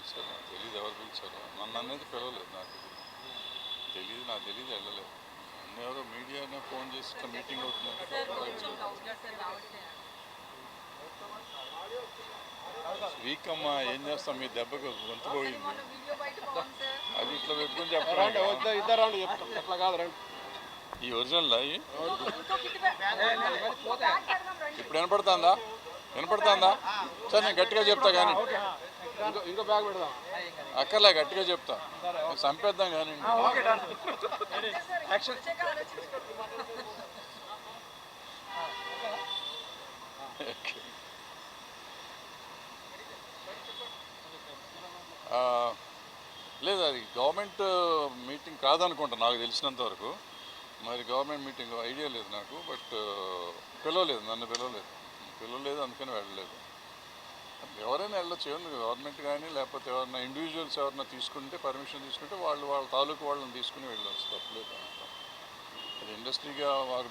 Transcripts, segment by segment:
పిలిచారు నాకు తెలియదు, ఎవరు పిలిచారు నన్ను అనేది పిలవలేదు, నాకు తెలియదు, నాకు తెలియదు, వెళ్ళలేదు. నన్ను ఎవరో మీడియానే ఫోన్ చేసి ఇట్లా మీటింగ్ అవుతుందంటే వీక్ అమ్మా, ఏం చేస్తాం, మీ దెబ్బకు గొంతు పోయింది. అది ఇట్లా పెట్టుకుని చెప్పండి, ఈ ఒరిజినల్ ఇప్పుడు వినపడుతుందా? వినపడుతుందా? సరే నేను గట్టిగా చెప్తా కానీ ఇంకో బ్యాగ్ పెడదాం, అక్కర్లే, గట్టిగా చెప్తా, చంపేద్దాం కానీ. లేదు, అది గవర్నమెంట్ మీటింగ్ కాదనుకుంటా నాకు తెలిసినంత వరకు. మరి గవర్నమెంట్ మీటింగ్ ఐడియా లేదు నాకు, బట్ పిలవలేదు, నన్ను పిలవలేదు, అందుకని వెళ్ళలేదు. ఎవరైనా వెళ్ళొచ్చు, గవర్నమెంట్ కానీ లేకపోతే ఎవరైనా ఇండివిజువల్స్ ఎవరైనా తీసుకుంటే, పర్మిషన్ తీసుకుంటే వాళ్ళ తాలూకు వాళ్ళని తీసుకుని వెళ్ళొచ్చు, తప్పలేదు. అది ఇండస్ట్రీగా వారు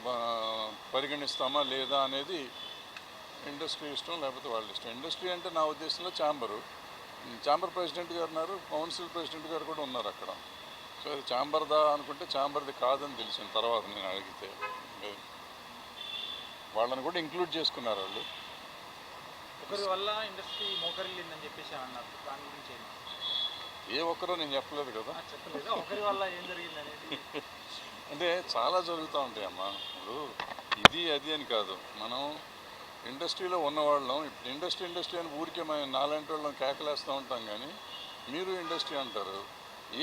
పరిగణిస్తామా లేదా అనేది ఇండస్ట్రీ ఇష్టం, లేకపోతే వాళ్ళ ఇష్టం. ఇండస్ట్రీ అంటే నా ఉద్దేశంలో ఛాంబర్ ప్రెసిడెంట్ గారు ఉన్నారు, కౌన్సిల్ ప్రెసిడెంట్ గారు కూడా ఉన్నారు అక్కడ. సో అది ఛాంబర్దా అనుకుంటే ఛాంబర్ది కాదని తెలిసిన తర్వాత నేను అడిగితే వాళ్ళని కూడా ఇంక్లూడ్ చేసుకున్నారు వాళ్ళు. ఒకరి వల్ల ఇండస్ట్రీ మోకరిల్లిందని చెప్పేసి అన్నారు, దాని గురించి ఏ ఒక్కరో నేను చెప్పలేదు కదా, చెప్పలేదు. ఒకరి వల్ల ఏం జరిగింది అనేది అంటే చాలా జరుగుతూ ఉంటాయి అమ్మా. ఇప్పుడు ఇది అది అని కాదు, మనం ఇండస్ట్రీలో ఉన్నవాళ్ళం. ఇప్పుడు ఇండస్ట్రీ అని ఊరికే మేము నాలాంటి వాళ్ళం కేకలేస్తూ ఉంటాం, కానీ మీరు ఇండస్ట్రీ అంటారు.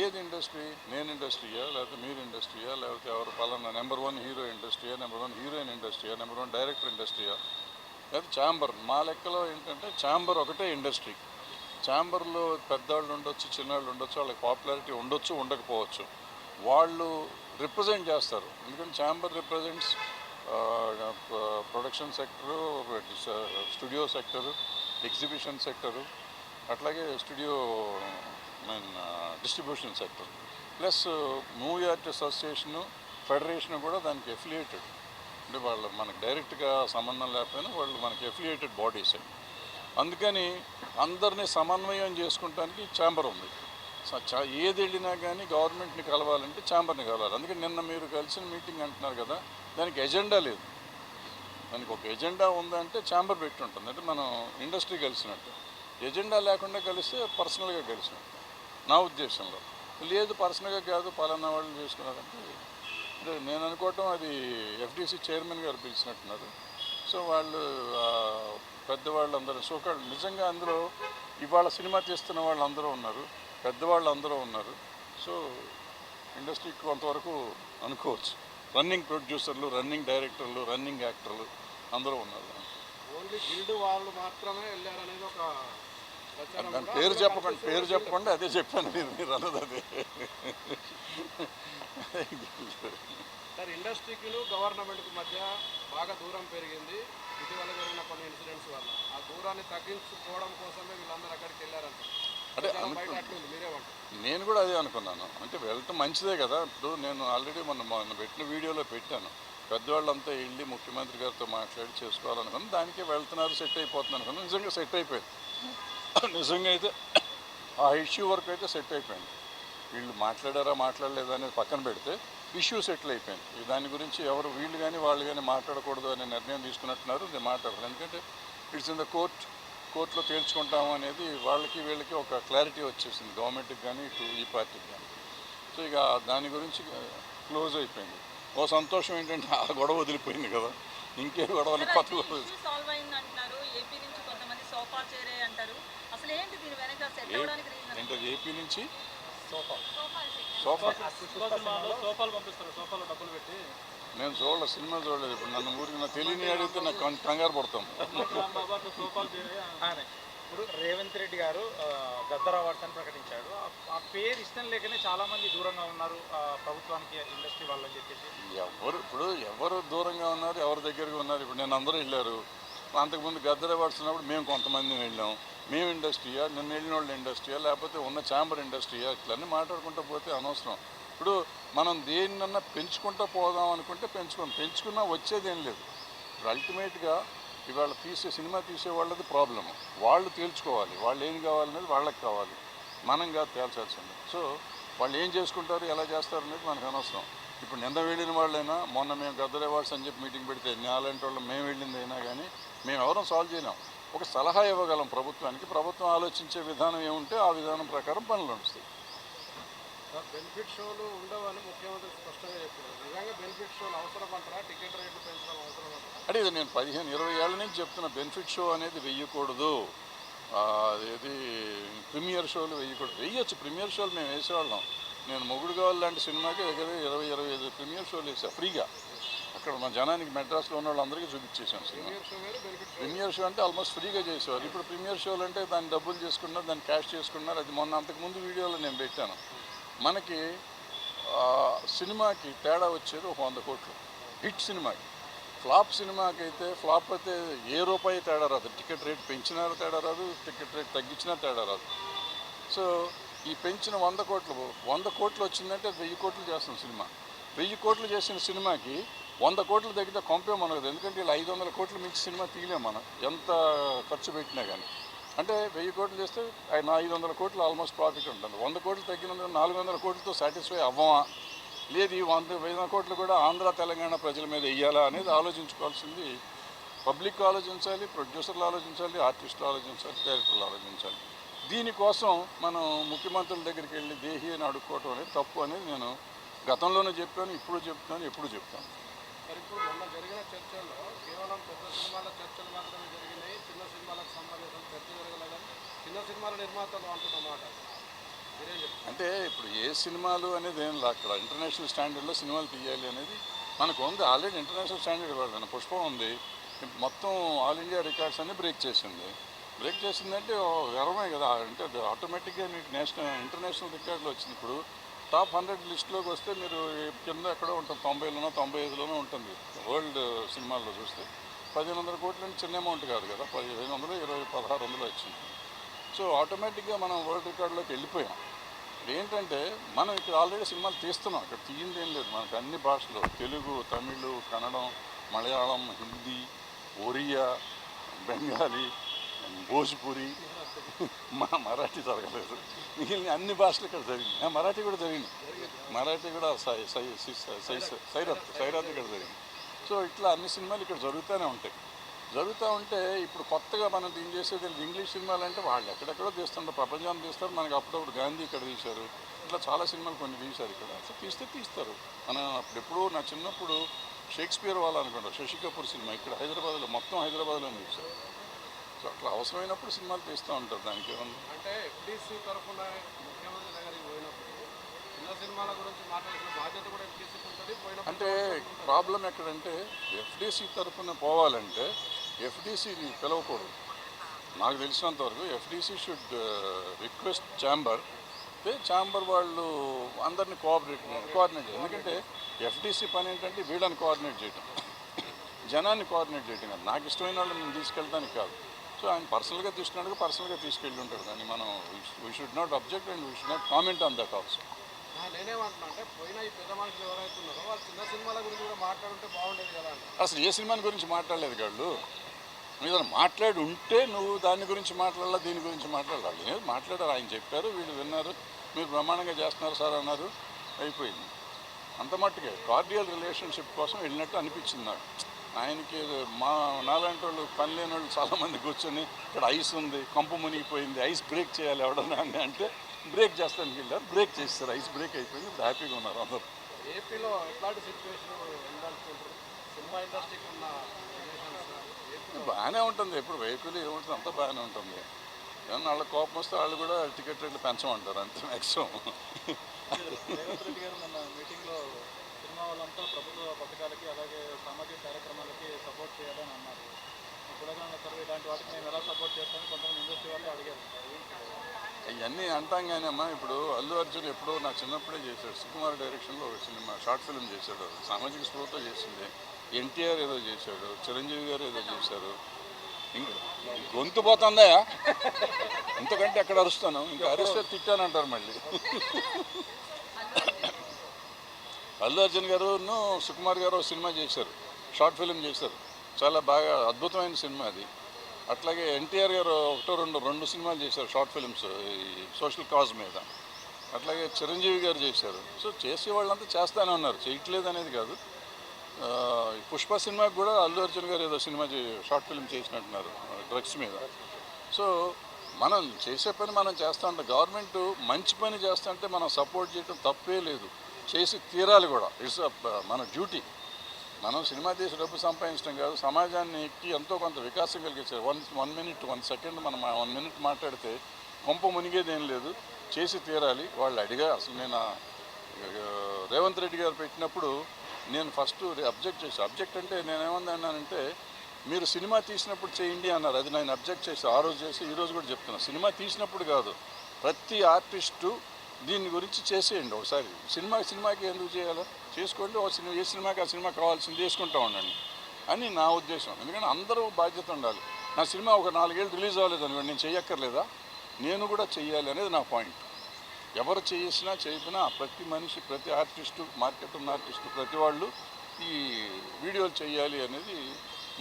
ఏది ఇండస్ట్రీ? నేను ఇండస్ట్రీయా, లేకపోతే మీరు ఇండస్ట్రీయా, లేకపోతే ఎవరు పలానా నెంబర్ 1 హీరో ఇండస్ట్రీయా, నెంబర్ 1 హీరోయిన్ ఇండస్ట్రీయా, నెంబర్ 1 డైరెక్టర్ ఇండస్ట్రీయా, లేకపోతే ఛాంబర్? మా లెక్కలో ఏంటంటే ఛాంబర్ ఒకటే ఇండస్ట్రీ. ఛాంబర్లో పెద్దవాళ్ళు ఉండొచ్చు, చిన్నవాళ్ళు ఉండొచ్చు, వాళ్ళకి పాపులారిటీ ఉండొచ్చు, ఉండకపోవచ్చు. వాళ్ళు రిప్రజెంట్ చేస్తారు, ఎందుకంటే chamber represents production sector, studio sector, exhibition sector, అట్లాగే distribution sector, plus movie artist association, federation కూడా దానికి ఎఫిలియేటెడ్. అంటే వాళ్ళు మనకు డైరెక్ట్గా సంబంధం లేకపోయినా వాళ్ళు మనకి ఎఫిలియేటెడ్ బాడీస్. అందుకని అందరినీ సమన్వయం చేసుకుంటానికి ఛాంబర్ ఉంది. ఏది వెళ్ళినా కానీ గవర్నమెంట్ని కలవాలంటే ఛాంబర్ని కలవాలి. అందుకని నిన్న మీరు కలిసిన మీటింగ్ అంటున్నారు కదా, దానికి ఎజెండా లేదు. దానికి ఒక ఎజెండా ఉందంటే ఛాంబర్ పెట్టి ఉంటుంది, అంటే మనం ఇండస్ట్రీ కలిసినట్టు. ఎజెండా లేకుండా కలిస్తే పర్సనల్గా కలిసినట్టు నా ఉద్దేశంలో. లేదు పర్సనల్గా కాదు, పలానా వాళ్ళు చేసుకున్నారంటే నేను అనుకోవటం అది ఎఫ్డీసీ చైర్మన్ గారు పిలిచినట్టున్నారు. సో వాళ్ళు పెద్దవాళ్ళు అందరూ సోకాళ్ళు నిజంగా అందులో ఇవాళ సినిమా తీస్తున్న వాళ్ళు అందరూ ఉన్నారు, పెద్దవాళ్ళు అందరూ ఉన్నారు. సో ఇండస్ట్రీకి కొంతవరకు అనుకోవచ్చు. రన్నింగ్ ప్రొడ్యూసర్లు, రన్నింగ్ డైరెక్టర్లు, రన్నింగ్ యాక్టర్లు అందరూ ఉన్నారు. ఓన్లీ గిల్డ్ వాళ్ళు మాత్రమే వెళ్ళారనేది ఒక దాని పేరు చెప్పకుండా అదే చెప్పాను, మీరు అన్నది అదే. సార్, ఇండస్ట్రీకి గవర్నమెంట్కి మధ్య బాగా దూరం పెరిగింది ఇటీవల జరిగిన కొన్ని ఇన్సిడెంట్స్ వల్ల. ఆ దూరాన్ని తగ్గించుకోవడం కోసమే వీళ్ళందరూ అక్కడికి వెళ్ళారంట. అంటే నేను కూడా అదే అనుకున్నాను, అంటే వెళ్ళటం మంచిదే కదా. ఇప్పుడు నేను ఆల్రెడీ మొన్న పెట్టిన వీడియోలో పెట్టాను, పెద్దవాళ్ళంతా వెళ్ళి ముఖ్యమంత్రి గారితో మాట్లాడి చేసుకోవాలనుకున్నాను. దానికే వెళ్తున్నారు, సెట్ అయిపోతుంది అనుకున్నాను. నిజంగా సెట్ అయిపోయింది. నిజంగా అయితే ఆ ఇష్యూ వరకు అయితే సెట్ అయిపోయింది. వీళ్ళు మాట్లాడారా మాట్లాడలేదా అనేది పక్కన పెడితే ఇష్యూ సెటిల్ అయిపోయింది. దాని గురించి ఎవరు వీళ్ళు కానీ వాళ్ళు కానీ మాట్లాడకూడదు అనే నిర్ణయం తీసుకున్నట్టున్నారు. నేను మాట్లాడతాను, ఎందుకంటే ఇట్స్ ఇన్ ద కోర్టులో తేల్చుకుంటాము అనేది వాళ్ళకి వీళ్ళకి ఒక క్లారిటీ వచ్చేసింది, గవర్నమెంట్కి కానీ ఇటు ఈ పార్టీకి కానీ. సో ఇక దాని గురించి క్లోజ్ అయిపోయింది. ఓ సంతోషం ఏంటంటే ఆ గొడవ వదిలిపోయింది కదా, ఇంకే గొడవలు కొత్త ఏంటది ఏపీ నుంచి నేను చూడలేదు, సినిమా చూడలేదు. ఇప్పుడు నన్ను ఊరికి నా తెలియని అడిగితే నాకు కంగారు పడతాం. ఇప్పుడు రేవంత్ రెడ్డి గారు గద్దర్ అవార్డ్స్ అని ప్రకటించాడు. ఆ పేరు ఇష్టం లేకనే చాలామంది దూరంగా ఉన్నారు ప్రభుత్వానికి, ఇండస్ట్రీ వాళ్ళని చెప్పేసి. ఎవరు దూరంగా ఉన్నారు, ఎవరి దగ్గరగా ఉన్నారు? ఇప్పుడు నేను అందరూ వెళ్ళారు. అంతకుముందు గద్దర్ అవార్డ్స్ ఉన్నప్పుడు మేము కొంతమంది వెళ్ళాం. మేము ఇండస్ట్రీయా, నిన్న వెళ్ళిన వాళ్ళు ఇండస్ట్రీయా, లేకపోతే ఉన్న ఛాంబర్ ఇండస్ట్రీయా, ఇట్లన్నీ మాట్లాడుకుంటూ పోతే అనవసరం. ఇప్పుడు మనం దేన్నన్నా పెంచుకుంటూ పోదాం అనుకుంటే పెంచుకున్నా వచ్చేదేం లేదు. ఇప్పుడు అల్టిమేట్గా ఇవాళ సినిమా తీసే వాళ్ళది ప్రాబ్లము. వాళ్ళు తేల్చుకోవాలి, వాళ్ళు ఏం కావాలనేది వాళ్ళకి కావాలి. మనం కాదు తేల్చాల్సింది. సో వాళ్ళు ఏం చేసుకుంటారు, ఎలా చేస్తారు అనేది మనకు అనవసరం. ఇప్పుడు నిన్న వెళ్ళిన వాళ్ళైనా, మొన్న మేము గద్దర్ అవార్డ్స్ అని చెప్పి మీటింగ్ పెడితే అలాంటి వాళ్ళు మేము వెళ్ళింది అయినా కానీ మేము ఎవరం సాల్వ్ చేయలేం. ఒక సలహా ఇవ్వగలం ప్రభుత్వానికి. ప్రభుత్వం ఆలోచించే విధానం ఏముంటే ఆ విధానం ప్రకారం పనులు నడుస్తాయి. బెనిఫిట్ షోలు ఉండవని ముఖ్యమంత్రి స్పష్టంగా చెప్పారు. నిజంగా బెనిఫిట్ షోలు అవసరం అంటారా? టికెట్ రేట్లు పెంచడం అవసరం అంటారా? అంటే ఇది నేను 15-20 ఏళ్ళ నుంచి చెప్తున్న, బెనిఫిట్ షో అనేది వెయ్యకూడదు. అదేది ప్రీమియర్ షోలు వేయకూడదు. వేయచ్చు ప్రీమియర్ షోలు, మేము వేసేవాళ్ళం. నేను మొగుడు కావాలి లాంటి సినిమాకి దగ్గర 20-25 ప్రీమియర్ షోలు వేసా ఫ్రీగా. అక్కడ మన జనానికి మెడ్రాస్లో ఉన్న వాళ్ళందరికీ చూపించేసాను సినిమా. ప్రీమియర్ షో అంటే ఆల్మోస్ట్ ఫ్రీగా చేసేవారు. ఇప్పుడు ప్రీమియర్ షోలు అంటే దాన్ని డబ్బులు చేసుకున్నారు, దాన్ని క్యాష్ చేసుకున్నారు. అది మొన్న అంతకుముందు వీడియోలో నేను పెట్టాను. మనకి సినిమాకి తేడా వచ్చేది ఒక 100 కోట్లు. హిట్ సినిమాకి. ఫ్లాప్ సినిమాకి అయితే, ఫ్లాప్ అయితే ఏ రూపాయి తేడా రాదు. టికెట్ రేట్ పెంచినా తేడా రాదు, టికెట్ రేట్ తగ్గించినా తేడా రాదు. సో ఈ పెంచిన 100 కోట్లు వచ్చిందంటే 1000 కోట్లు చేస్తాం సినిమా. 1000 కోట్లు చేసిన సినిమాకి 100 కోట్లు తగ్గితే కొంపే మనకు. ఎందుకంటే ఇలా 500 కోట్లు మించి సినిమా తీయలేము మనం, ఎంత ఖర్చు పెట్టినా కానీ. అంటే 1000 కోట్లు చేస్తే 500 కోట్లు ఆల్మోస్ట్ ప్రాఫిట్ ఉంటుంది. 100 కోట్లు తగ్గినందుకు 400 కోట్లతో సాటిస్ఫై అవ్వమా, లేదు ఈ 100 కోట్లు కూడా ఆంధ్ర తెలంగాణ ప్రజల మీద వెయ్యాలా అనేది ఆలోచించుకోవాల్సింది పబ్లిక్ ఆలోచించాలి, ప్రొడ్యూసర్లు ఆలోచించాలి, ఆర్టిస్టులు ఆలోచించాలి, డైరెక్టర్లు ఆలోచించాలి. దీనికోసం మనం ముఖ్యమంత్రుల దగ్గరికి వెళ్ళి దేహి అని అడుక్కోవటం అనేది తప్పు అనేది నేను గతంలోనే చెప్పాను, ఇప్పుడు చెప్తాను, ఎప్పుడు చెప్తాను. మరి ఇప్పుడు మొన్న జరిగిన చర్చల్లో కేవలం పెద్ద సినిమాల చర్చలు మాత్రమే జరిగినాయి, చిన్న సినిమాలకు సంబంధించిన చర్చ జరగలేదని చిన్న సినిమాల నిర్మాతలు అంటున్నమాట. మీరేం చెప్తారు? అంటే ఇప్పుడు ఏ సినిమాలు అనేది ఏం లేదు. అక్కడ ఇంటర్నేషనల్ స్టాండర్డ్లో సినిమాలు తీయాలి అనేది మనకు ఉంది. ఆల్రెడీ ఇంటర్నేషనల్ స్టాండర్డ్ ఇవ్వాలి. పుష్పం ఉంది, మొత్తం ఆల్ ఇండియా రికార్డ్స్ అన్ని బ్రేక్ చేసింది. బ్రేక్ చేసిందంటే గర్వమే కదా. అంటే అది ఆటోమేటిక్గా మీకు ఇంటర్నేషనల్ రికార్డులు వచ్చింది. ఇప్పుడు టాప్ 100 లిస్టులోకి వస్తే మీరు కింద ఎక్కడో ఉంటుంది, 90లోనో 95లోనో ఉంటుంది. వరల్డ్ సినిమాల్లో చూస్తే 1500 కోట్లు అంటే చిన్న అమౌంట్ కాదు కదా. 1500, 1600 వచ్చింది. సో ఆటోమేటిక్గా మనం వరల్డ్ రికార్డులోకి వెళ్ళిపోయాం. ఇప్పుడు ఏంటంటే మనం ఇక్కడ ఆల్రెడీ సినిమాలు తీస్తున్నాం. ఇక్కడ తీయింది ఏం లేదు. మనకు అన్ని భాషలు, తెలుగు, తమిళ్, కన్నడం, మలయాళం, హిందీ, ఒరియా, బెంగాలీ, భోజ్పురి, మరాఠీ జరగలేదు. మిగిలిన అన్ని భాషలు ఇక్కడ జరిగింది. మరాఠీ కూడా జరిగింది. మరాఠీ కూడా సైరాత్ ఇక్కడ జరిగింది. సో ఇట్లా అన్ని సినిమాలు ఇక్కడ జరుగుతూనే ఉంటాయి. జరుగుతూ ఉంటే ఇప్పుడు కొత్తగా మనం దీన్ని చేసేది ఇంగ్లీష్ సినిమాలు అంటే వాళ్ళు ఎక్కడెక్కడో తీస్తుంటారు, ప్రపంచాన్ని తీస్తారు. మనకి అప్పుడప్పుడు గాంధీ ఇక్కడ తీశారు, ఇట్లా చాలా సినిమాలు కొన్ని తీశారు ఇక్కడ. సో తీస్తారు. మనం అప్పుడెప్పుడు నా చిన్నప్పుడు షేక్స్పియర్ వాళ్ళు అనుకుంటారు, శశి కపూర్ సినిమా ఇక్కడ హైదరాబాద్లో, మొత్తం హైదరాబాద్లోనే తీశారు. సో అట్లా అవసరమైనప్పుడు సినిమాలు తీస్తూ ఉంటారు. దానికి ఏమన్నా అంటే ఎఫ్డీసీ తరఫున ముఖ్యమంత్రి దగ్గరికి పోయినప్పుడు చిన్న సినిమాల గురించి మాట్లాడాల్సిన బాధ్యత కూడా ఎఫ్డీసీకి ఉంటుంది. అంటే ప్రాబ్లం ఎక్కడంటే ఎఫ్డీసీ తరఫున పోవాలంటే ఎఫ్డీసీని పిలవకూడదు. నాకు తెలిసినంతవరకు FDC should request chamber. Chamber వాళ్ళు అందరినీ కోఆర్డినేట్ చేయాలి. ఎందుకంటే ఎఫ్డీసీ పని ఏంటంటే వీళ్ళని కోఆర్డినేట్ చేయటం, జనాన్ని కోఆర్డినేట్ చేయటం కాదు. నాకు ఇష్టమైన వాళ్ళు నేను తీసుకెళ్ళడానికి కాదు. సో ఆయన పర్సనల్గా తీసుకున్నాడు, పర్సనల్గా తీసుకెళ్ళి ఉంటాడు. కానీ మనం we should not object and we should not comment on that also. నేనేమంటున్నా అంటే పోయిన ఈ పెద్ద మనుషులు ఎవరైతే ఉన్నారో వాళ్ళు చిన్న సినిమాల గురించి కూడా మాట్లాడుంటే బాగుండేది కదా. అసలు ఏ సినిమాని గురించి మాట్లాడలేదు వాళ్ళు. మీద మాట్లాడి ఉంటే నువ్వు దాని గురించి మాట్లాడాలా, దీని గురించి మాట్లాడాలి. ఏదో మాట్లాడారు, ఆయన చెప్పారు, వీళ్ళు విన్నారు, మీరు బ్రహ్మాండంగా చేస్తున్నారు సార్ అన్నారు, అయిపోయింది. అంత మట్టుకే కార్డియల్ రిలేషన్షిప్ కోసం వెళ్ళినట్టు అనిపించింది నాకు. ఆయనకి నాలాంటి వాళ్ళు, పని లేని వాళ్ళు చాలామంది కూర్చొని ఇక్కడ ఐస్ ఉంది, కంపు మునిగిపోయింది, ఐస్ బ్రేక్ చేయాలి ఎవడన్నా అంటే బ్రేక్ చేస్తానికి వెళ్ళారు, బ్రేక్ చేస్తారు, ఐస్ బ్రేక్ అయిపోయింది. ఇప్పుడు హ్యాపీగా ఉన్నారు అందరూ. ఏపీలో ఎట్లాంటి సిచ్యువేషన్ ఉండాలనుకుంటారు? సినిమా ఇండస్ట్రీకి ఉన్న బాగానే ఉంటుంది. ఎప్పుడు వెహికల్ ఏముంటుంది అంతా బాగానే ఉంటుంది. ఏమన్నా వాళ్ళ కోపం వస్తే వాళ్ళు కూడా టికెట్ రేట్లు పెంచమంటారు అంతే మ్యాక్సిమం. రేవంత్ రెడ్డి గారు మొన్న మీటింగ్లో సినిమా వాళ్ళంతా ప్రభుత్వ పథకాలకి అలాగే సామాజిక కార్యక్రమాలకి సపోర్ట్ చేయాలని అన్నారు. చూడగానే సార్ ఇలాంటి వాటికి మేము ఎలా సపోర్ట్ చేస్తామని కొంతమంది ఇండస్ట్రీ వాళ్ళు అడిగారు. ఇవన్నీ అంటాం కానీ అమ్మా, ఇప్పుడు అల్లు అర్జున్ ఎప్పుడో నా చిన్నప్పుడే చేశాడు. సుకుమార్ డైరెక్షన్లో ఒక సినిమా షార్ట్ ఫిల్మ్ చేశాడు, సామాజిక స్పృహతో చేసింది. ఎన్టీఆర్ ఏదో చేశాడు, చిరంజీవి గారు ఏదో చేశారు. ఇంకా గొంతు పోతుందా ఇంతకంటే ఎక్కడ అరుస్తాను, ఇంకా అరిస్తే తిట్టానంటారు మళ్ళీ. అల్లు అర్జున్ గారును సుకుమార్ గారు ఒక సినిమా చేశారు, షార్ట్ ఫిల్మ్ చేశారు. చాలా బాగా అద్భుతమైన సినిమా అది. అట్లాగే ఎన్టీఆర్ గారు రెండు సినిమాలు చేశారు షార్ట్ ఫిల్మ్స్ ఈ సోషల్ కాజ్ మీద. అట్లాగే చిరంజీవి గారు చేశారు. సో చేసే వాళ్ళంతా చేస్తానే ఉన్నారు, చేయట్లేదు అనేది కాదు. ఈ పుష్ప సినిమాకి కూడా అల్లు అర్జున్ గారు ఏదో సినిమా షార్ట్ ఫిల్మ్ చేసినట్టున్నారు డ్రగ్స్ మీద. సో మనం చేసే పని మనం చేస్తూ ఉంటాం. గవర్నమెంట్ మంచి పని చేస్తుంటే మనం సపోర్ట్ చేయడం తప్పే లేదు, చేసి తీరాలి కూడా. ఇట్స్ మన డ్యూటీ. మనం సినిమా తీసి డబ్బు సంపాదించడం కాదు, సమాజానికి ఎంతో కొంత వికాసం కలిగించారు. 1 సెకండ్ మనం 1 మినిట్ మాట్లాడితే కొంప మునిగేది ఏం లేదు, చేసి తీరాలి. వాళ్ళు అడిగా అసలు నేను రేవంత్ రెడ్డి గారు పెట్టినప్పుడు నేను ఫస్ట్ అబ్జెక్ట్ అంటే నేనేమన్నానంటే మీరు సినిమా తీసినప్పుడు చేయండి అన్నారు. అది నేను అబ్జెక్ట్ చేసి ఆ రోజు చేసి ఈరోజు కూడా చెప్తున్నాను, సినిమా తీసినప్పుడు కాదు, ప్రతి ఆర్టిస్టు దీని గురించి చేసేయండి ఒకసారి. సినిమాకి ఎందుకు చేయాలో చేసుకోండి, ఏ సినిమాకి ఆ సినిమా కావాల్సింది చేసుకుంటూ ఉండండి అని నా ఉద్దేశం. ఎందుకంటే అందరూ బాధ్యత ఉండాలి. నా సినిమా ఒక 4 ఏళ్ళు రిలీజ్ అవ్వలేదు అనుకోండి, నేను చెయ్యక్కర్లేదా? నేను కూడా చెయ్యాలి అనేది నా పాయింట్. ఎవరు చేసినా చేయకపోయినా ప్రతి మనిషి, ప్రతి ఆర్టిస్టు, మార్కెట్ ఉన్న ఆర్టిస్టు, ప్రతి వాళ్ళు ఈ వీడియోలు చేయాలి అనేది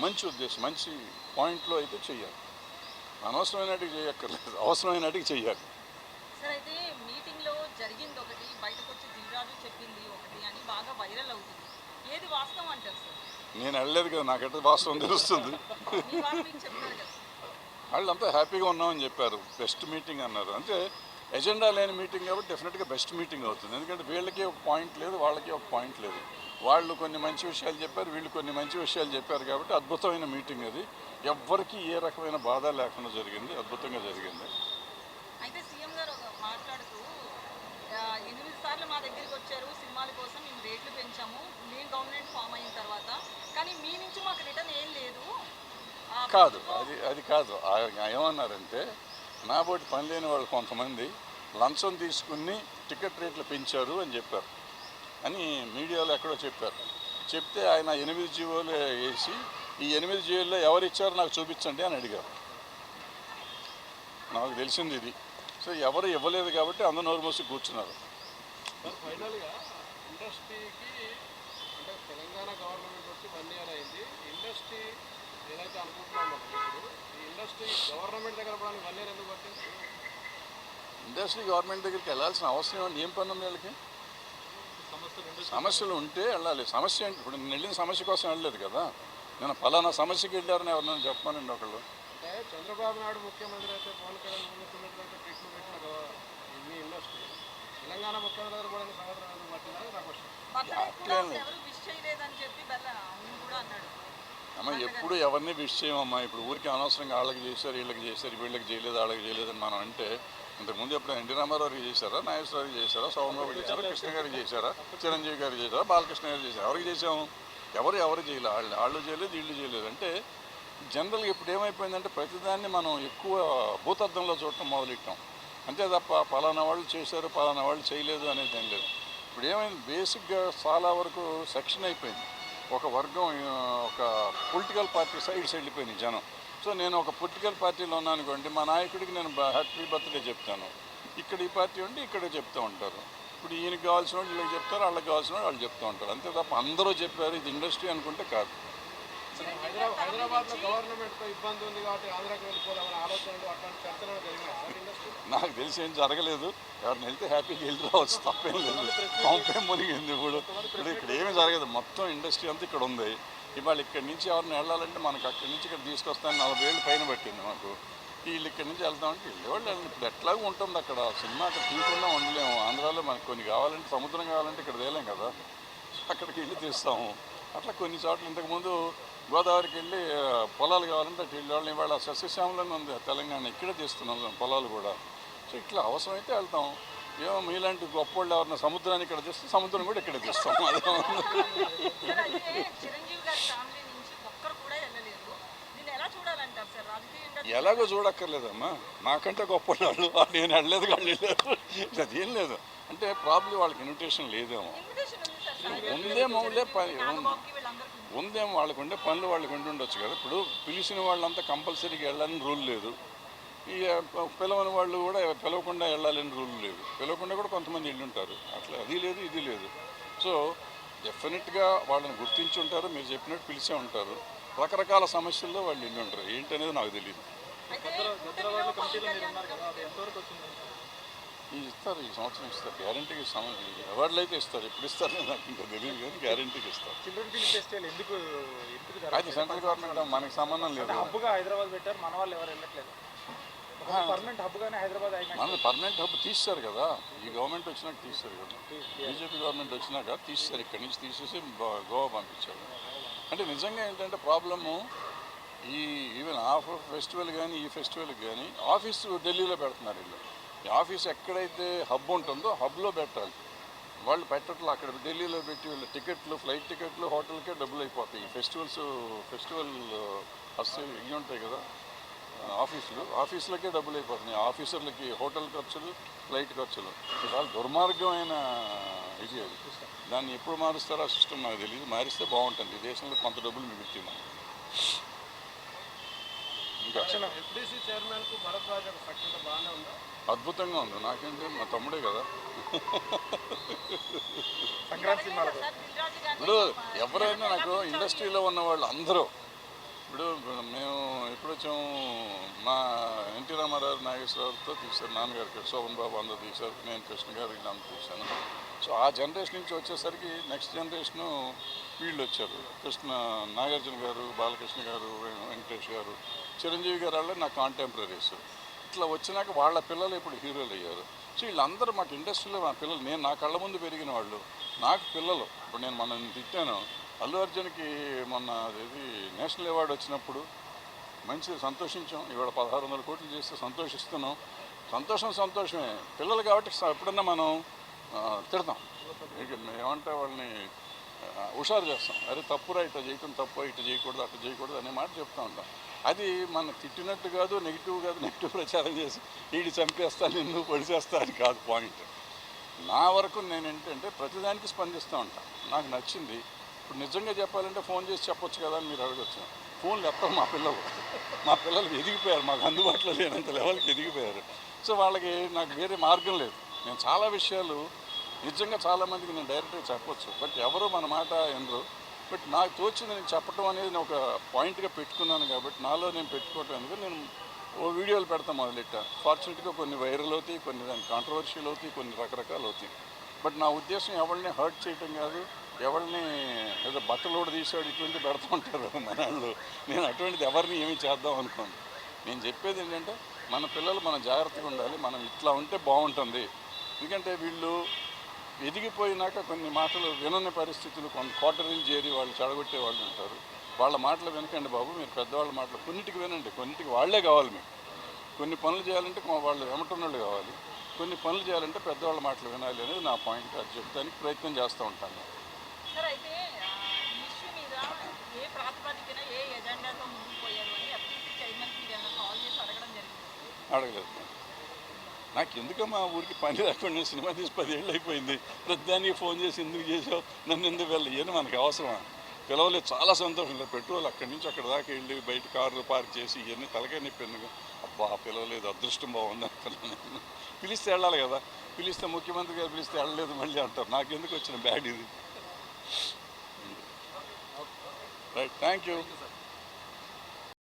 మంచి ఉద్దేశం, మంచి పాయింట్లో అయితే చెయ్యాలి. అనవసరమైనటికి చేయక్కర్లేదు, అవసరమైనటికి చెయ్యాలి. సార్ అయితే మీటింగ్లో జరిగింది ఒకటి, బయటకు వచ్చి దిల్రాజు చెప్పింది ఒకటి అని బాగా వైరల్ అవుతుంది. ఏది వాస్తవం అంటారు సార్? నేను వెళ్ళలేదు కదా, నాకైతే వాస్తవం తెలుస్తుంది. మీ వాళ్ళు మీకు చెప్పారు కదా. వాళ్ళంతా హ్యాపీగా ఉన్నామని చెప్పారు. బెస్ట్ మీటింగ్ అన్నారు. అంటే ఎజెండా లేని మీటింగ్ కాబట్టి డెఫినెట్గా బెస్ట్ మీటింగ్ అవుతుంది. ఎందుకంటే వీళ్ళకి ఒక పాయింట్ లేదు, వాళ్ళకి ఒక పాయింట్ లేదు. వాళ్ళు కొన్ని మంచి విషయాలు చెప్పారు, వీళ్ళు కొన్ని మంచి విషయాలు చెప్పారు కాబట్టి అద్భుతమైన మీటింగ్ అది. ఎవ్వరికీ ఏ రకమైన బాధ లేకుండా జరిగింది, అద్భుతంగా జరిగింది. అయితే సీఎం గారు మాట్లాడుతూ 8 సార్లు మా దగ్గరికి వచ్చారు సినిమాల కోసం, మేము రేట్లు పెంచాము మేము గవర్నమెంట్ ఫామ్ అయిన తర్వాత, కానీ మీ నుంచి మాకు రిటర్న్ ఏం లేదు. కాదు, అది కాదు. ఏమన్నారంటే నాబోటి పని లేని వాళ్ళు కొంతమంది లంచం తీసుకుని టికెట్ రేట్లు పెంచారు అని చెప్పారు అని మీడియాలో ఎక్కడో చెప్పారు. చెప్తే ఆయన 8 జీవోలు వేసి ఈ 8 జీవోల్లో ఎవరు ఇచ్చారో నాకు చూపించండి అని అడిగారు. నాకు తెలిసింది ఇది. సో ఎవరు ఇవ్వలేదు కాబట్టి అందరూ నోరు మూసి కూర్చున్నారు. ఫైనల్గా ఇండస్ట్రీకి అంటే తెలంగాణ గవర్నమెంట్ వచ్చి 1 ఇయర్ అయింది. ఇండస్ట్రీ ఏదైతే అనుకుంటున్నామో ఇప్పుడు ఈ ఇండస్ట్రీ గవర్నమెంట్ దగ్గర పడానికి 1 ఇయర్ ఎందుకు పట్టింది? ఇండస్ట్రీ గవర్నమెంట్ దగ్గరికి వెళ్ళాల్సిన అవసరం ఏమండి? ఏం పని ఉంది వీళ్ళకి? సమస్యలు ఉంటే వెళ్ళాలి. సమస్య ఏంటి? ఇప్పుడు నేను వెళ్ళిన సమస్య కోసం వెళ్ళలేదు కదా. నేను ఫలానా సమస్యకి వెళ్ళారని ఎవరినైనా చెప్పానండి ఒకళ్ళు. అంటే చంద్రబాబు నాయుడు ముఖ్యమంత్రి అయితే, పవన్ కళ్యాణ్ ముఖ్యమంత్రి అయితే ట్రీట్లు పెట్టిన మీ ఇండస్ట్రీ తెలంగాణ ముఖ్యమంత్రి దగ్గర కూడా సంవత్సరం ఎందుకు పట్టిందని నా క్వశ్చన్. ఎవరు విష్ చేయలేదని చెప్పి అవును కూడా అన్నాడు. అమ్మ ఎప్పుడు ఎవరిని విష్ చేయమమ్మా. ఇప్పుడు ఊరికి అనవసరంగా వాళ్ళకి చేశారు, వీళ్ళకి చేశారు, వీళ్ళకి చేయలేదు, వాళ్ళకి చేయలేదని మనం అంటే ఇంతకుముందు ఎప్పుడు ఎన్టీ రామారావు గారికి చేశారా, నాగేశ్వరరావుకి చేశారా, సోమబాబుకి చేశారా, కృష్ణ గారికి చేశారా, చిరంజీవి గారికి చేశారా, బాలకృష్ణ గారికి చేశారు? ఎవరికి చేసాము? ఎవరు చేయలేదు. వాళ్ళు చేయలేదు, వీళ్ళు చేయలేదు. అంటే జనరల్గా ఇప్పుడు ఏమైపోయిందంటే ప్రతిదాన్ని మనం ఎక్కువ భూతద్దంలో చూడటం మొదలెట్టాం. అంతే తప్ప పలానా వాళ్ళు చేశారు, పలానా వాళ్ళు చేయలేదు అనేది ఏం లేదు. ఇప్పుడు ఏమైంది, బేసిక్గా చాలా వరకు సెక్షన్ అయిపోయింది. ఒక వర్గం, ఒక పొలిటికల్ పార్టీ సైడ్స్ వెళ్ళిపోయింది జనం. సో నేను ఒక పొలిటికల్ పార్టీలో ఉన్నాను అనుకోండి, మా నాయకుడికి నేను హ్యాపీ బర్త్డే చెప్తాను. ఇక్కడ ఈ పార్టీ ఉంటే ఇక్కడ చెప్తూ ఉంటారు. ఇప్పుడు ఈయనకి కావాల్సిన వాళ్ళు వీళ్ళకి చెప్తారు, వాళ్ళకి కావాల్సిన వాళ్ళు వాళ్ళు చెప్తూ ఉంటారు. అంతే తప్ప అందరూ చెప్పారు ఇది ఇండస్ట్రీ అనుకుంటే కాదు. హైదరాబాద్లో గవర్నమెంట్తో ఇబ్బంది ఉంది కాబట్టి ఆంధ్రాకి వెళ్ళిపోదామని ఆలోచనలు అట్లాంటి చర్చలు జరిగినాయి సార్ ఇండస్ట్రీ? నాకు తెలిసి ఏం జరగలేదు. ఎవరిని వెళ్తే హ్యాపీగా వెళ్ళి రావచ్చు, తప్పేం లేదు. పంపేం మునిగింది. ఇప్పుడు ఇక్కడ ఏమీ జరగదు. మొత్తం ఇండస్ట్రీ అంతా ఇక్కడ ఉంది. ఇవాళ ఇక్కడి నుంచి ఎవరిని వెళ్ళాలంటే మనకు అక్కడి నుంచి ఇక్కడ తీసుకొస్తాను 40 ఏళ్ళు పైన పట్టింది మాకు. వీళ్ళు ఇక్కడి నుంచి వెళ్తామంటే వెళ్ళేవాళ్ళు వెళ్ళండి. ఇప్పుడు ఎట్లాగూ ఉంటుంది అక్కడ. సినిమా అక్కడ తీయకుండా ఉండలేము. ఆంధ్రాలో మనకు కొన్ని కావాలంటే, సముద్రం కావాలంటే ఇక్కడ తేలేం కదా, అక్కడికి వెళ్ళి తీస్తాము. అట్లా కొన్ని చోట్ల ఇంతకుముందు గోదావరికి వెళ్ళి పొలాలు కావాలంటే అటు వెళ్ళేవాళ్ళని. ఇవాళ సస్యశ్యామలంగా ఉంది తెలంగాణ, ఇక్కడే తీస్తున్నాం పొలాలు కూడా. సో ఇట్లా అవసరమైతే వెళ్తాం. ఏమో మీలాంటి గొప్ప వాళ్ళు ఎవరైనా సముద్రాన్ని ఇక్కడ తీస్తే సముద్రం కూడా ఇక్కడ తీస్తాం. అదే ఎలాగో చూడక్కర్లేదమ్మా. నాకంటే గొప్ప వాళ్ళు నేను వెళ్ళలేదు, వాళ్ళు వెళ్ళారు, అదేం లేదు. అంటే ప్రాబ్లం వాళ్ళకి ఇన్విటేషన్ లేదేమో, ఉందేమో వాళ్ళకు ఉండే పనులు వాళ్ళకి ఉండొచ్చు కదా. ఇప్పుడు పిలిచిన వాళ్ళంతా కంపల్సరీగా వెళ్ళాలని రూల్ లేదు. ఈ పిలవని వాళ్ళు కూడా పిలవకుండా వెళ్ళాలని రూల్ లేదు. పిలవకుండా కూడా కొంతమంది వెళ్ళి ఉంటారు. అట్లా అది లేదు, ఇది లేదు. సో డెఫినెట్గా వాళ్ళని గుర్తించి ఉంటారు, మీరు చెప్పినట్టు పిలిచే ఉంటారు. రకరకాల సమస్యల్లో వాళ్ళు ఇల్లు ఉంటారు. ఏంటనేది నాకు తెలియదు. అయితే హైదరాబాద్లో కమిటీలో మీరు ఉన్నారు కదా, అది ఎంతవరకు వచ్చింది? ఇస్తారు, ఈ సంవత్సరం ఇస్తారు, గ్యారంటీకి అవార్డులు అయితే ఇస్తారు. ఎప్పుడు ఇస్తారు నాకు ఇంకా తెలియదు, కానీ గ్యారంటీకి ఇస్తారు. చిల్డ్రన్ ఫిల్మ్ ఫెస్టివల్ ఎందుకు అది సెంట్రల్ గవర్నమెంట్, మనకి సంబంధం లేదు. హబ్గా హైదరాబాద్ పెట్టారు, మన వాళ్ళు ఎవరు వెళ్ళట్లేదు. పర్మనెంట్ హబ్గానే హైదరాబాద్ మన పర్మనెంట్ హబ్ తీస్తారు కదా, ఈ గవర్నమెంట్ వచ్చినాక తీస్తారు కదా, బీజేపీ గవర్నమెంట్ వచ్చినాక తీస్తారు. ఇక్కడి నుంచి తీసేసి గోవా పంపించారు. అంటే నిజంగా ఏంటంటే ప్రాబ్లము, ఈవెన్ ఆ ఫెస్టివల్ కానీ ఈ ఫెస్టివల్కి కానీ ఆఫీసు ఢిల్లీలో పెడుతున్నారు. వీళ్ళు ఈ ఆఫీస్ ఎక్కడైతే హబ్ ఉంటుందో హబ్లో పెట్టాలి. వాళ్ళు పెట్టట్లు అక్కడ ఢిల్లీలో పెట్టి వీళ్ళ టికెట్లు, ఫ్లైట్ టికెట్లు, హోటల్కే డబ్బులు అయిపోతాయి. ఫెస్టివల్ ఇవి ఉంటాయి కదా ఆఫీసులకే డబ్బులు అయిపోతున్నాయి. ఆఫీసర్లకి హోటల్ ఖర్చులు, ఫ్లైట్ ఖర్చులు. చాలా దుర్మార్గమైన ఇది అది. దాన్ని ఎప్పుడు మారుస్తారో ఆ సిస్టమ్ నాకు తెలియదు. మారిస్తే బాగుంటుంది. ఈ దేశంలో కొంత డబ్బులు మిగులుతుంది. ఇంకా ఎఫ్డీసీ చైర్మన్కు భరత్ రాజ్ ఒక సఖ్యత బాగానే ఉందా? అద్భుతంగా ఉంది. నాకేంటి, మా తమ్ముడే కదా. ఇప్పుడు ఎవరైనా నాకు ఇండస్ట్రీలో ఉన్న వాళ్ళు అందరూ, ఇప్పుడు మేము ఎప్పుడు వచ్చాము, మా ఎన్టీ రామారావు, నాగేశ్వరరావుతో తీశారు, నాన్నగారికి శోభన్ బాబు అందరూ తీశారు, నేను కృష్ణ గారు వీళ్ళంతా తీశాను. సో ఆ జనరేషన్ నుంచి వచ్చేసరికి నెక్స్ట్ జనరేషను వీళ్ళు వచ్చారు. నాగార్జున గారు, బాలకృష్ణ గారు, వెంకటేష్ గారు, చిరంజీవి గారు వాళ్ళు నా కాంటెంపరీస్. ఇట్లా వచ్చినాక వాళ్ళ పిల్లలు ఇప్పుడు హీరోలు అయ్యారు. సో వీళ్ళందరూ మాకు ఇండస్ట్రీలో మా పిల్లలు, నేను నా కళ్ళ ముందు పెరిగిన వాళ్ళు, నాకు పిల్లలు. ఇప్పుడు నేను మొన్న తిట్టాను, అల్లు అర్జున్కి మొన్న అది నేషనల్ అవార్డు వచ్చినప్పుడు మంచిది, సంతోషించాం. ఇవాళ 1600 కోట్లు చేస్తే సంతోషిస్తున్నాం. సంతోషమే. పిల్లలు కాబట్టి ఎప్పుడన్నా మనం తిడతాం, ఏమంటే వాళ్ళని హుషారు చేస్తాం. అరే తప్పురా, ఇట్లా చేయటం తప్పు, ఇట్లా చేయకూడదు, అట్లా చేయకూడదు అనే మాట చెప్తూ ఉంటాం. అది మన తిట్టినట్టు కాదు, నెగిటివ్ ప్రచారం చేసి వీడి చంపేస్తా, నిన్ను పొడిచేస్తా అని కాదు పాయింట్. నా వరకు నేను ఏంటంటే ప్రతిదానికి స్పందిస్తూ ఉంటాను. నాకు నచ్చింది. ఇప్పుడు నిజంగా చెప్పాలంటే ఫోన్ చేసి చెప్పొచ్చు కదా అని మీరు అడగచ్చు. ఫోన్లు ఎప్పుడు మా పిల్లలు ఎదిగిపోయారు, మాకు అందుబాటులో లేనంత లెవెల్కి ఎదిగిపోయారు. సో వాళ్ళకి నాకు వేరే మార్గం లేదు. నేను చాలా విషయాలు నిజంగా చాలామందికి నేను డైరెక్ట్గా చెప్పొచ్చు, బట్ ఎవరు మన మాట వినరు. బట్ నాకు తోచింది నేను చెప్పడం అనేది నేను ఒక పాయింట్గా పెట్టుకున్నాను కాబట్టి నాలో నేను పెట్టుకోవటం ఎందుకు నేను ఓ వీడియోలు పెడతాను మొదలెట్టా. ఫార్చునేట్గా కొన్ని వైరల్ అవుతాయి, కొన్ని దానికి కాంట్రవర్షియల్ అవుతాయి, కొన్ని రకరకాలు అవుతాయి. బట్ నా ఉద్దేశం ఎవరిని హర్ట్ చేయటం కాదు, ఎవరిని ఏదో బట్టలు కూడా తీసాడు ఇటువంటి పెడుతూ ఉంటారు మన వాళ్ళు. నేను అటువంటిది ఎవరిని ఏమీ చేద్దాం అనుకోండి. నేను చెప్పేది ఏంటంటే మన పిల్లలు మనం జాగ్రత్తగా ఉండాలి, మనం ఇట్లా ఉంటే బాగుంటుంది. ఎందుకంటే వీళ్ళు ఎదిగిపోయినాక కొన్ని మాటలు వినని పరిస్థితులు, కొన్ని కోటరీలు చేరి వాళ్ళు చెడగొట్టే వాళ్ళు ఉంటారు. వాళ్ళ మాటలు వినకండి బాబు, మీరు పెద్దవాళ్ళ మాటలు కొన్నిటికి వినండి. కొన్నిటికి వాళ్ళే కావాలి. మీకు కొన్ని పనులు చేయాలంటే వాళ్ళు వెమటున్నోళ్ళు కావాలి, కొన్ని పనులు చేయాలంటే పెద్దవాళ్ళ మాటలు వినాలి అనేది నా పాయింట్. అది చెప్తానికి ప్రయత్నం చేస్తూ ఉంటాను. సార్ అయితే ఈ ఇష్యూ మీద ఏ ప్రాతిపదికన ఏ ఎజెండాతో ముందుకు పోయారు అని ఎఫ్టీసీ చైర్మన్ మీరు ఏమైనా కాల్ చేసి అడగడం జరిగింది? అడగలేదు. నాకు ఎందుకమ్మా ఊరికి పని రాకుండా నేను సినిమా తీసి 10 ఏళ్ళు అయిపోయింది. ప్రతిదానికి ఫోన్ చేసి ఎందుకు చేసావు, నన్ను ఎందుకు వెళ్ళి మనకు అవసరమా? పిలవలేదు, చాలా సంతోషం లేదు. పెట్రోల్ అక్కడి నుంచి అక్కడ దాకా వెళ్ళి బయట కార్లు పార్క్ చేసి ఇవన్నీ తలకాయ నొప్పి ఎందుకు. అబ్బా పిలవలేదు, అదృష్టం బాగుంది అనుకున్నాను. నేను పిలిస్తే వెళ్ళాలి కదా, పిలిస్తే ముఖ్యమంత్రి గారు పిలిస్తే వెళ్ళలేదు మళ్ళీ అంటారు. నాకెందుకు వచ్చిన బ్యాడ్ ఇది. Right, thank you.